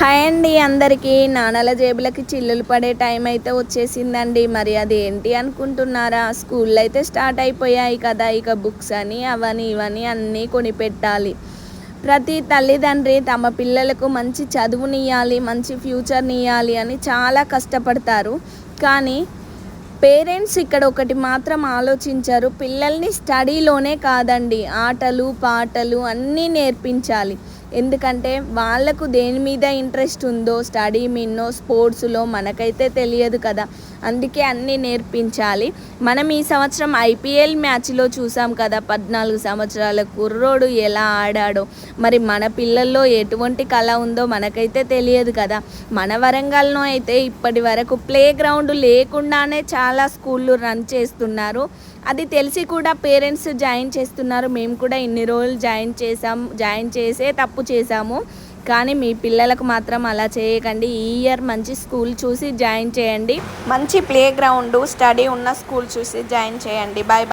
Hi అండి అందరికీ. నాన్నల జేబులకి చిల్లులు పడే టైం అయితే వచ్చేసిందండి. మరి అది ఏంటి అనుకుంటున్నారా? స్కూళ్ళు అయితే స్టార్ట్ అయిపోయాయి కదా. ఇక బుక్స్ అని అవని ఇవని అన్నీ కొనిపెట్టాలి. ప్రతి తల్లిదండ్రి తమ పిల్లలకు మంచి చదువునియ్యాలి, మంచి ఫ్యూచర్నియ్యాలి అని చాలా కష్టపడతారు. కానీ పేరెంట్స్ ఇక్కడ ఒకటి మాత్రం ఆలోచించరు. పిల్లల్ని స్టడీలోనే కాదండి, ఆటలు పాటలు అన్నీ నేర్పించాలి. ఎందుకంటే వాళ్ళకు దేని మీద ఇంట్రెస్ట్ ఉందో, స్టడీ మీదనో స్పోర్ట్స్లో మనకైతే తెలియదు కదా. అందుకే అన్నీ నేర్పించాలి. మనం ఈ సంవత్సరం ఐపీఎల్ మ్యాచ్లో చూసాం కదా, 14 సంవత్సరాల కుర్రోడు ఎలా ఆడాడో. మరి మన పిల్లల్లో ఎటువంటి కళ ఉందో మనకైతే తెలియదు కదా. మన వరంగల్లో అయితే ఇప్పటి వరకు ప్లే గ్రౌండ్ లేకుండానే చాలా స్కూళ్ళు రన్ చేస్తున్నారు. అది తెలిసి కూడా పేరెంట్స్ జాయిన్ చేస్తున్నారు. మేము కూడా ఇన్ని రోజులు జాయిన్ చేసే తప్పు చేశాము. కానీ మీ పిల్లలకు మాత్రం అలా చేయకండి. ఈ ఇయర్ మంచి స్కూల్ చూసి జాయిన్ చేయండి. మంచి ప్లే గ్రౌండ్, స్టడీ ఉన్న స్కూల్ చూసి జాయిన్ చేయండి. బాయ్.